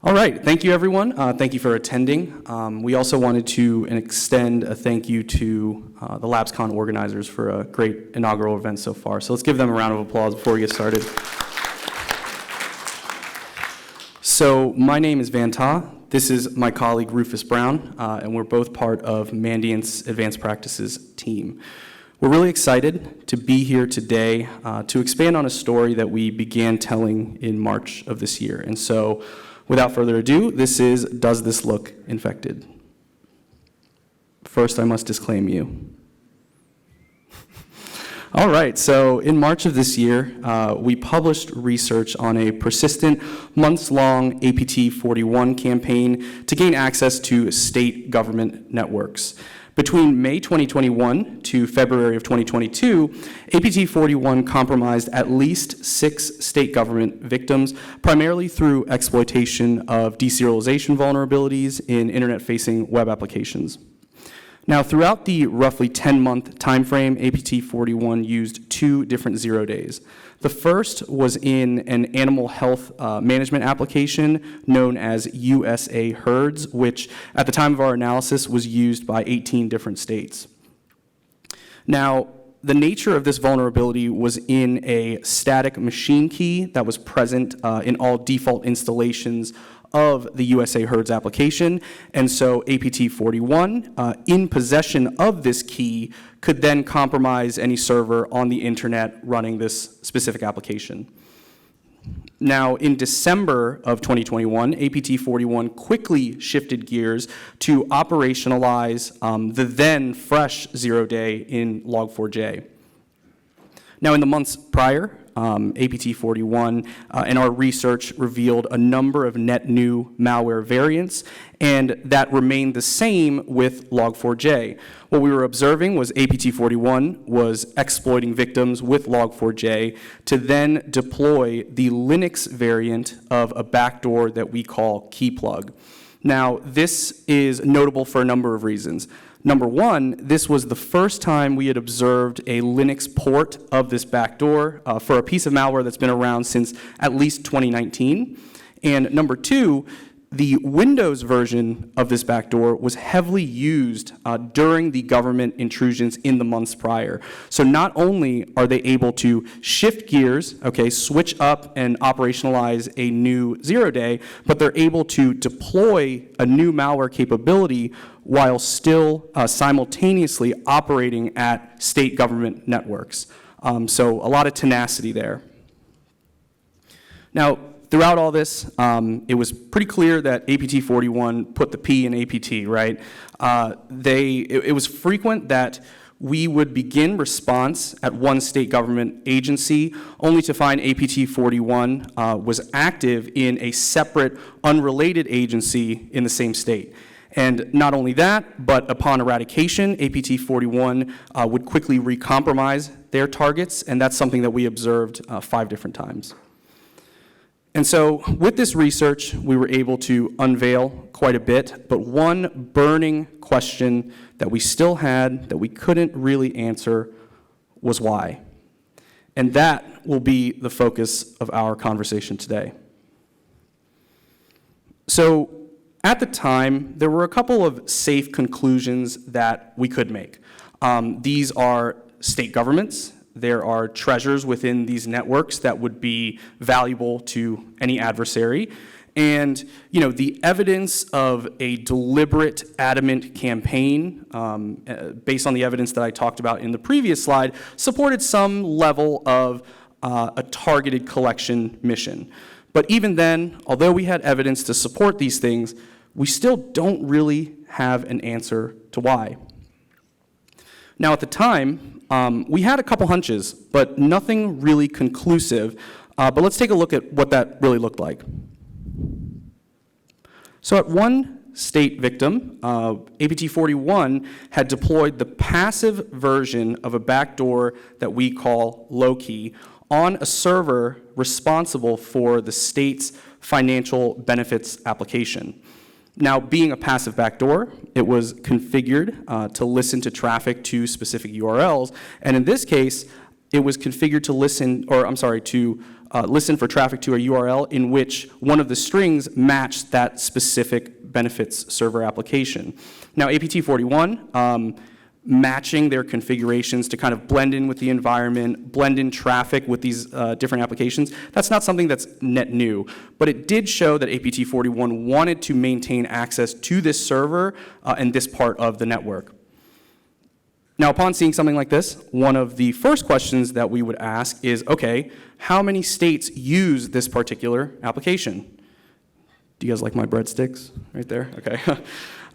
All right, thank you everyone. Thank you for attending. We also wanted to extend a thank you to the LABSCon organizers for a great inaugural event so far. So let's give them a round of applause before we get started. So my name is Van Ta. This is my colleague Rufus Brown, and we're both part of Mandiant's Advanced Practices team. We're really excited to be here today to expand on a story that we began telling in March of this year. And so without further ado, this is Does This Look Infected? First, I must disclaim you. All right, so in March of this year, we published research on a persistent, months-long APT41 campaign to gain access to state government networks. Between May 2021 to February of 2022, APT41 compromised at least 6 state government victims, primarily through exploitation of deserialization vulnerabilities in internet-facing web applications. Now, throughout the roughly 10-month timeframe, APT41 used 2 different 0 days. The first was in an animal health management application known as USA Herds, which at the time of our analysis was used by 18 different states. Now, the nature of this vulnerability was in a static machine key that was present in all default installations of the USA Herds application, and so APT41, in possession of this key, could then compromise any server on the internet running this specific application. Now, in December of 2021, APT41 quickly shifted gears to operationalize the then fresh 0 day in Log4j. Now, in the months prior, APT41 and our research revealed a number of net new malware variants, and that remained the same with Log4j. What we were observing was APT41 was exploiting victims with Log4j to then deploy the Linux variant of a backdoor that we call keyplug. Now, this is notable for a number of reasons. Number one, this was the first time we had observed a Linux port of this backdoor for a piece of malware that's been around since at least 2019. And number two, the Windows version of this backdoor was heavily used during the government intrusions in the months prior. So not only are they able to shift gears, switch up and operationalize a new 0 day, but they're able to deploy a new malware capability while still simultaneously operating at state government networks. So a lot of tenacity there. Now, throughout all this, it was pretty clear that APT41 put the P in APT, right? It was frequent that we would begin response at one state government agency only to find APT41 was active in a separate, unrelated agency in the same state. And not only that, but upon eradication, APT41 would quickly recompromise their targets, and that's something that we observed 5 different times. And so with this research, we were able to unveil quite a bit, but one burning question that we still had that we couldn't really answer was why. And that will be the focus of our conversation today. So at the time, there were a couple of safe conclusions that we could make. These are state governments. There are treasures within these networks that would be valuable to any adversary. And, the evidence of a deliberate, adamant campaign, based on the evidence that I talked about in the previous slide, supported some level of a targeted collection mission. But even then, although we had evidence to support these things, we still don't really have an answer to why. Now, at the time, we had a couple hunches, but nothing really conclusive. But let's take a look at what that really looked like. So at one state victim, APT41 had deployed the passive version of a backdoor that we call low-key on a server responsible for the state's financial benefits application. Now, being a passive backdoor, it was configured to listen to traffic to specific URLs, and in this case, it was configured to listen for traffic to a URL in which one of the strings matched that specific benefits server application. Now, APT41, matching their configurations to kind of blend in with the environment, blend in traffic with these different applications, that's not something that's net new. But it did show that APT41 wanted to maintain access to this server and this part of the network. Now, upon seeing something like this, one of the first questions that we would ask is, okay, how many states use this particular application? Do you guys like my breadsticks right there? Okay.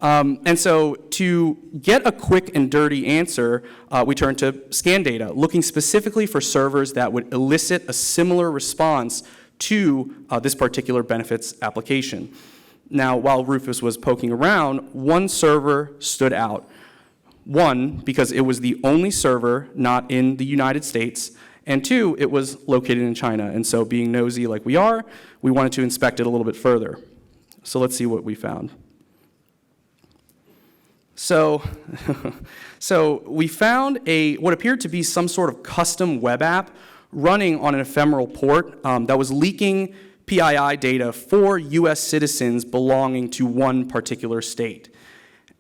And so to get a quick and dirty answer, we turned to scan data, looking specifically for servers that would elicit a similar response to this particular benefits application. Now, while Rufus was poking around, one server stood out. One, because it was the only server not in the United States, and two, it was located in China. And so being nosy like we are, we wanted to inspect it a little bit further. So let's see what we found. So we found what appeared to be some sort of custom web app running on an ephemeral port that was leaking PII data for US citizens belonging to one particular state.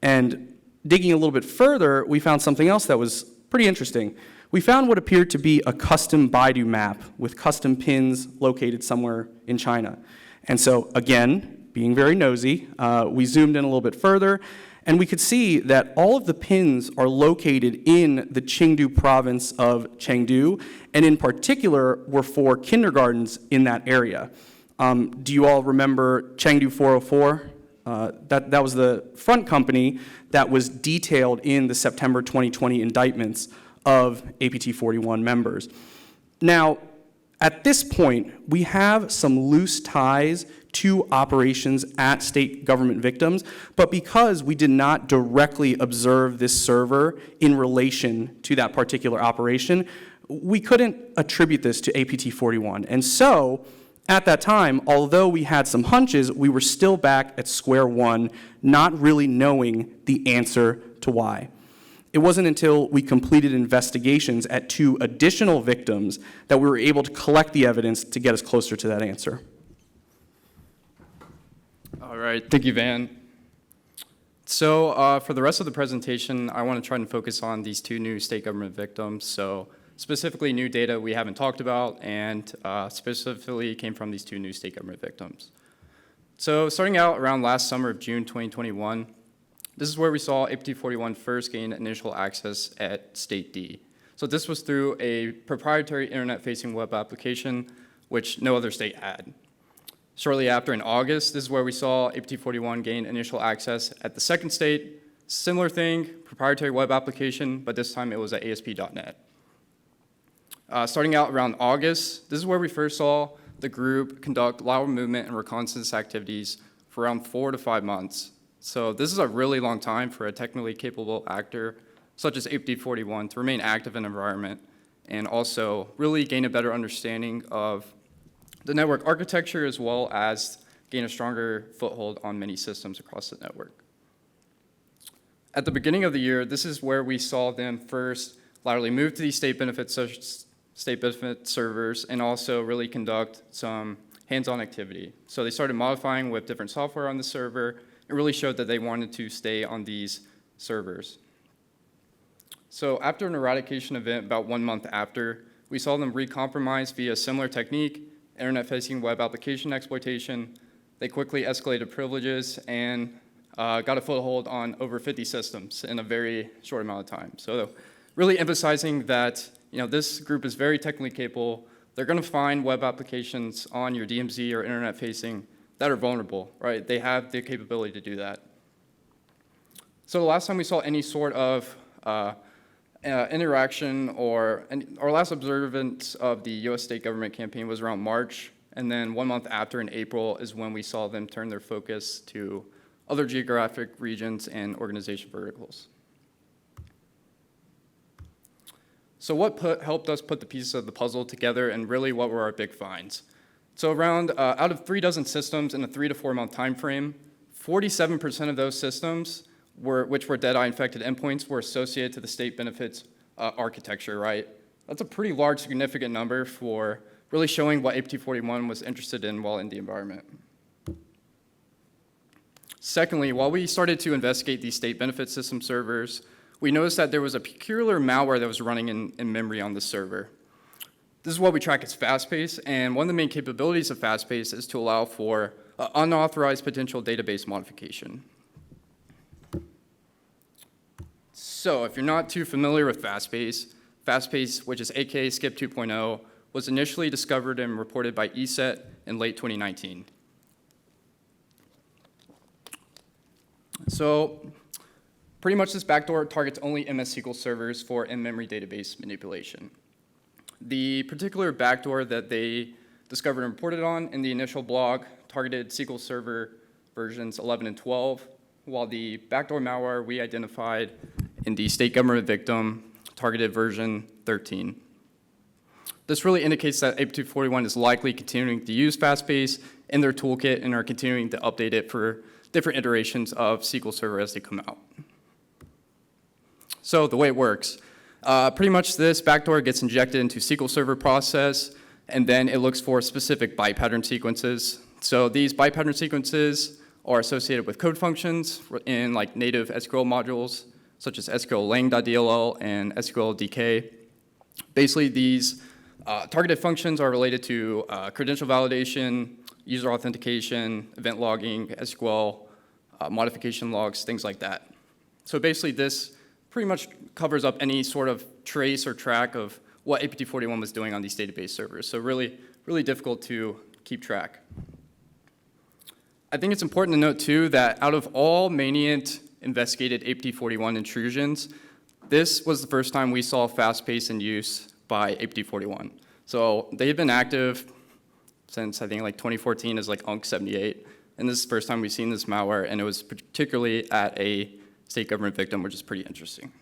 And digging a little bit further, we found something else that was pretty interesting. We found what appeared to be a custom Baidu map with custom pins located somewhere in China. And so again, being very nosy, we zoomed in a little bit further, and we could see that all of the pins are located in the Chengdu province of Chengdu, and in particular were for kindergartens in that area. Do you all remember Chengdu 404? That was the front company that was detailed in the September 2020 indictments of APT41 members. Now, at this point, we have some loose ties to operations at state government victims, but because we did not directly observe this server in relation to that particular operation, we couldn't attribute this to APT41. And so, at that time, although we had some hunches, we were still back at square one, not really knowing the answer to why. It wasn't until we completed investigations at 2 additional victims that we were able to collect the evidence to get us closer to that answer. All right, thank you, Van. So for the rest of the presentation, I want to try and focus on these 2 new state government victims. So specifically new data we haven't talked about, and specifically came from these 2 new state government victims. So starting out around last summer of June 2021, this is where we saw APT41 first gain initial access at State D. So this was through a proprietary internet-facing web application, which no other state had. Shortly after, in August, this is where we saw APT41 gain initial access at the second state. Similar thing, proprietary web application, but this time it was at ASP.NET. Starting out around August, this is where we first saw the group conduct lateral movement and reconnaissance activities for around 4 to 5 months. So this is a really long time for a technically capable actor such as APT41 to remain active in an environment and also really gain a better understanding of the network architecture as well as gain a stronger foothold on many systems across the network. At the beginning of the year, this is where we saw them first laterally move to these state benefit servers and also really conduct some hands-on activity. So they started modifying with different software on the server. It really showed that they wanted to stay on these servers. So after an eradication event about 1 month after, we saw them recompromise via a similar technique, internet-facing web application exploitation. They quickly escalated privileges and got a foothold on over 50 systems in a very short amount of time. So really emphasizing that this group is very technically capable. They're going to find web applications on your DMZ or internet-facing that are vulnerable, right? They have the capability to do that. So the last time we saw any sort of interaction or our last observance of the US state government campaign was around March, and then 1 month after in April is when we saw them turn their focus to other geographic regions and organization verticals. So what helped us put the pieces of the puzzle together, and really what were our big finds? So around, out of 3 dozen systems in a 3 to 4 month time frame, 47% of those systems which were dead-eye infected endpoints were associated to the state benefits architecture, right? That's a pretty large, significant number for really showing what APT41 was interested in while in the environment. Secondly, while we started to investigate these state benefit system servers, we noticed that there was a peculiar malware that was running in memory on the server. This is what we track as fast-pace, and one of the main capabilities of fast-pace is to allow for unauthorized potential database modification. So if you're not too familiar with fast-pace, which is aka SCIP 2.0, was initially discovered and reported by ESET in late 2019. So pretty much this backdoor targets only MS SQL servers for in-memory database manipulation. The particular backdoor that they discovered and reported on in the initial blog targeted SQL Server versions 11 and 12, while the backdoor malware we identified in the state government victim targeted version 13. This really indicates that APT41 is likely continuing to use FastPace in their toolkit and are continuing to update it for different iterations of SQL Server as they come out. So the way it works, pretty much this backdoor gets injected into SQL Server process, and then it looks for specific byte pattern sequences. So these byte pattern sequences are associated with code functions in like native SQL modules, such as SQLlang.dll and SQLdk. Basically, these targeted functions are related to credential validation, user authentication, event logging, SQL, modification logs, things like that. So basically, this pretty much covers up any sort of trace or track of what APT41 was doing on these database servers. So really, really difficult to keep track. I think it's important to note, too, that out of all Mandiant investigated APT41 intrusions, this was the first time we saw fast-pace in use by APT41. So they've been active since, I think, like 2014 as like UNC78. And this is the first time we've seen this malware, and it was particularly at a state government victim, which is pretty interesting.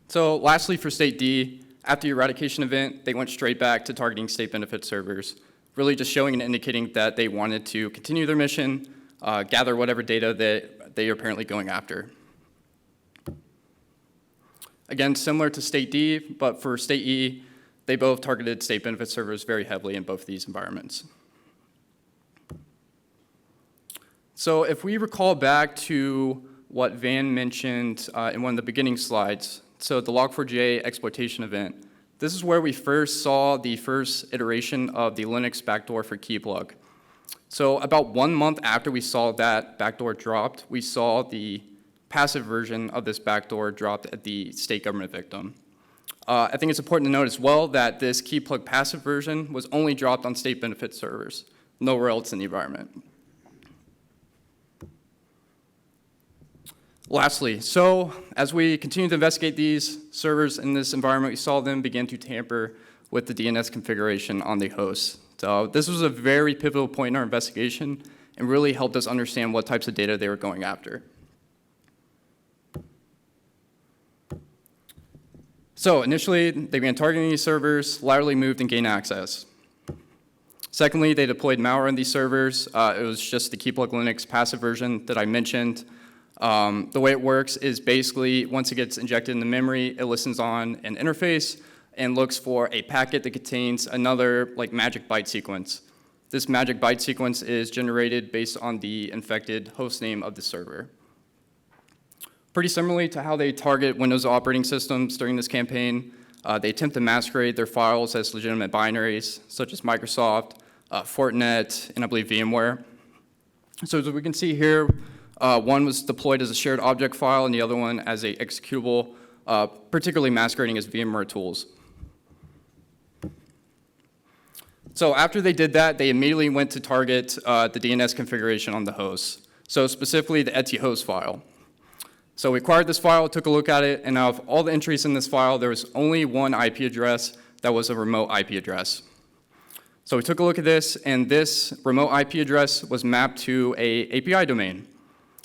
So lastly, for state D, after the eradication event, they went straight back to targeting state benefit servers, really just showing and indicating that they wanted to continue their mission, gather whatever data that they are apparently going after. Again, similar to state D, but for state E, they both targeted state benefit servers very heavily in both of these environments. So if we recall back to what Van mentioned in one of the beginning slides, so the Log4j exploitation event, this is where we first saw the first iteration of the Linux backdoor for keyplug. So about 1 month after we saw that backdoor dropped, we saw the passive version of this backdoor dropped at the state government victim. I think it's important to note as well that this keyplug passive version was only dropped on state benefit servers, nowhere else in the environment. Lastly, so as we continue to investigate these servers in this environment, we saw them begin to tamper with the DNS configuration on the host. So this was a very pivotal point in our investigation and really helped us understand what types of data they were going after. So initially, they began targeting these servers, laterally moved and gained access. Secondly, they deployed malware on these servers. It was just the keyplug Linux passive version that I mentioned. The way it works is basically once it gets injected into memory, it listens on an interface and looks for a packet that contains another like magic byte sequence. This magic byte sequence is generated based on the infected host name of the server. Pretty similarly to how they target Windows operating systems during this campaign, they attempt to masquerade their files as legitimate binaries, such as Microsoft, Fortinet, and I believe VMware. So as we can see here, one was deployed as a shared object file and the other one as a executable, particularly masquerading as VMware tools. So after they did that, they immediately went to target the DNS configuration on the host. So specifically the ethost file. So we acquired this file, took a look at it, and out of all the entries in this file, there was only one IP address that was a remote IP address. So we took a look at this, and this remote IP address was mapped to an API domain.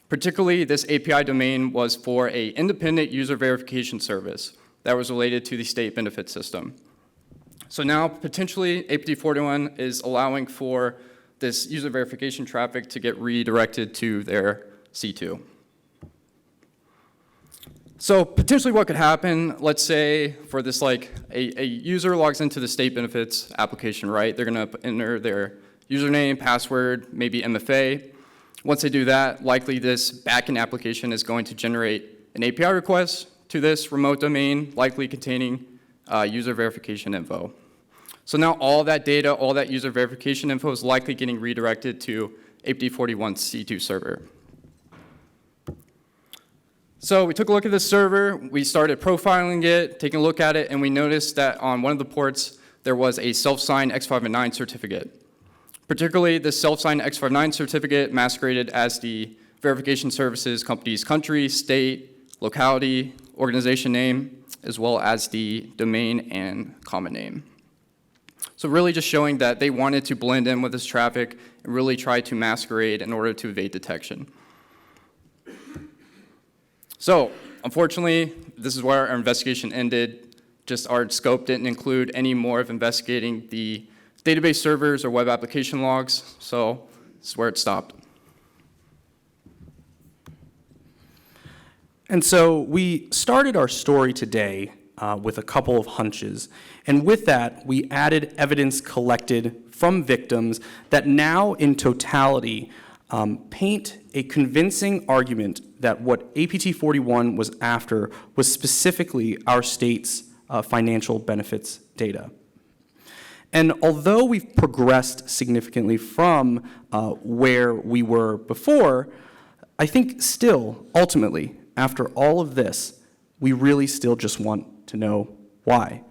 Particularly, this API domain was for an independent user verification service that was related to the state benefit system. So now, potentially, APT41 is allowing for this user verification traffic to get redirected to their C2. So potentially what could happen, let's say for this, like a user logs into the state benefits application, right? They're gonna enter their username, password, maybe MFA. Once they do that, likely this backend application is going to generate an API request to this remote domain, likely containing user verification info. So now all that data, all that user verification info is likely getting redirected to APT41 C2 server. So we took a look at this server, we started profiling it, taking a look at it, and we noticed that on one of the ports, there was a self-signed X59 certificate. Particularly, this self-signed X59 certificate masqueraded as the verification services company's country, state, locality, organization name, as well as the domain and common name. So really just showing that they wanted to blend in with this traffic and really try to masquerade in order to evade detection. So, unfortunately, this is where our investigation ended. Just our scope didn't include any more of investigating the database servers or web application logs, so this is where it stopped. And so we started our story today with a couple of hunches. And with that, we added evidence collected from victims that now, in totality, paint a convincing argument that what APT41 was after was specifically our state's financial benefits data. And although we've progressed significantly from where we were before, I think still, ultimately, after all of this, we really still just want to know why.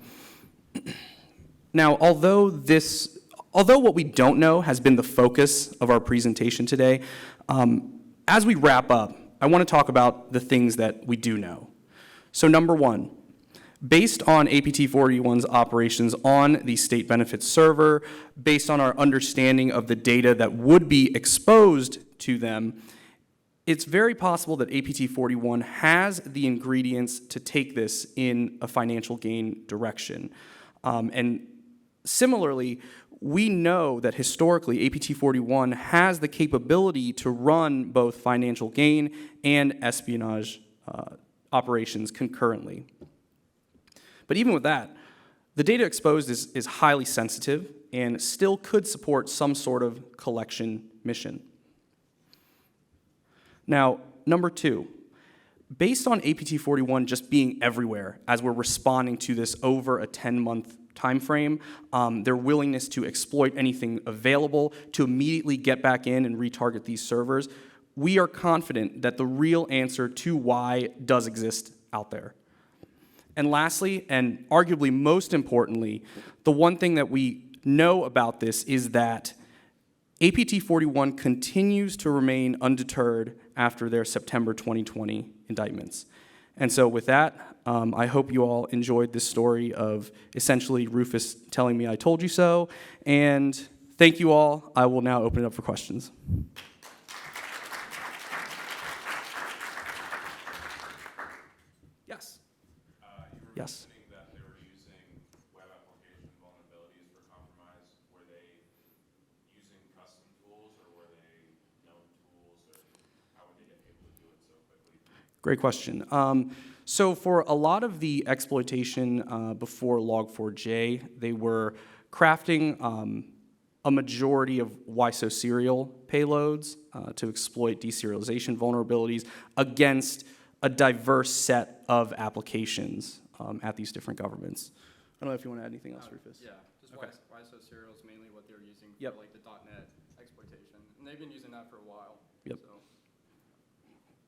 Now, although what we don't know has been the focus of our presentation today, as we wrap up, I want to talk about the things that we do know. So number one, based on APT41's operations on the state benefits server, based on our understanding of the data that would be exposed to them, it's very possible that APT41 has the ingredients to take this in a financial gain direction. And similarly, we know that historically APT41 has the capability to run both financial gain and espionage operations concurrently. But even with that, the data exposed is highly sensitive and still could support some sort of collection mission. Now, number two, based on APT41 just being everywhere as we're responding to this over a 10-month time frame, their willingness to exploit anything available, to immediately get back in and retarget these servers, we are confident that the real answer to why does exist out there. And lastly, and arguably most importantly, the one thing that we know about this is that APT41 continues to remain undeterred after their September 2020 indictments. And so with that, I hope you all enjoyed this story of essentially Rufus telling me I told you so. And thank you all. I will now open it up for questions. Yes. Yes. That they were using web application vulnerabilities for compromise. Were they using custom tools, or were they known tools, or how would they get able to do it so quickly? Great question. So for a lot of the exploitation before Log4j, they were crafting a majority of WISO serial payloads to exploit deserialization vulnerabilities against a diverse set of applications at these different governments. I don't know if you want to add anything else, Rufus. Yeah, just Okay. WISO serial is mainly what they're using Yep. for like the .NET exploitation. And they've been using that for a while. Yep. So.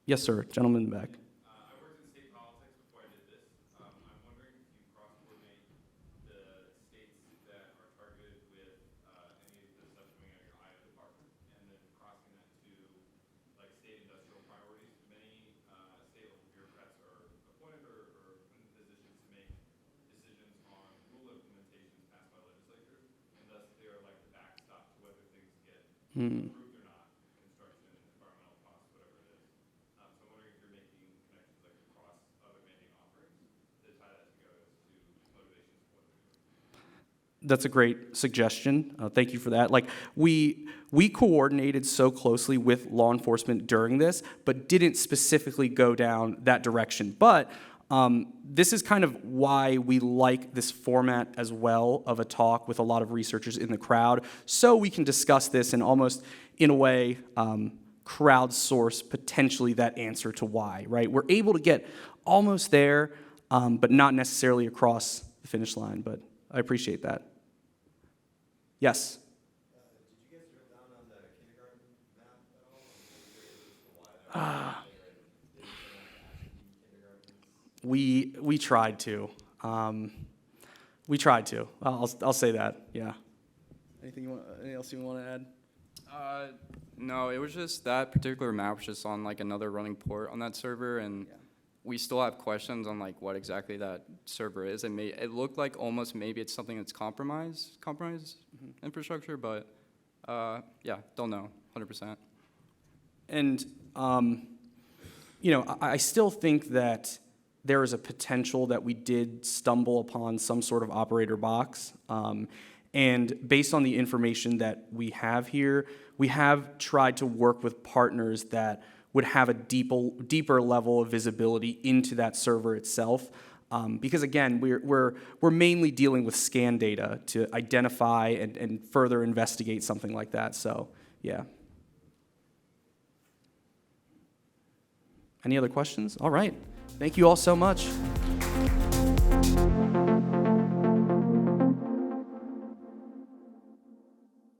Yes, sir. Gentleman in the back. I worked in state politics before I did this. I'm wondering if you cross-coordinate the states that are targeted with any of the stuff coming out of your IO department, and then crossing that to like state industrial priorities. Many state level bureaucrats are appointed or put in positions to make decisions on rule implementations passed by legislatures, and thus they are like the backstop to whether things get approved or not, construction, environmental costs, whatever it is. So I'm wondering if you're making connections like across other mandate offerings to tie that together as to motivations for what they're doing. That's a great suggestion. Thank you for that. Like, we coordinated so closely with law enforcement during this, but didn't specifically go down that direction. But this is kind of why we like this format as well of a talk with a lot of researchers in the crowd, so we can discuss this and almost, in a way, crowdsource potentially that answer to why, right? We're able to get almost there, but not necessarily across the finish line, but I appreciate that. Yes? Did you guys drill down on the kindergarten map at all? I'm curious as to why We tried to. We tried to. I'll say that. Yeah. Anything else you want to add? No, it was just that particular map was just on like another running port on that server, and we still have questions on like what exactly that server is. It looked like almost maybe it's something that's compromised infrastructure, but yeah, don't know 100%. And I still think that there is a potential that we did stumble upon some sort of operator box. And based on the information that we have here, we have tried to work with partners that would have a deeper level of visibility into that server itself. Because again, we're mainly dealing with scan data to identify and further investigate something like that. So, yeah. Any other questions? All right. Thank you all so much.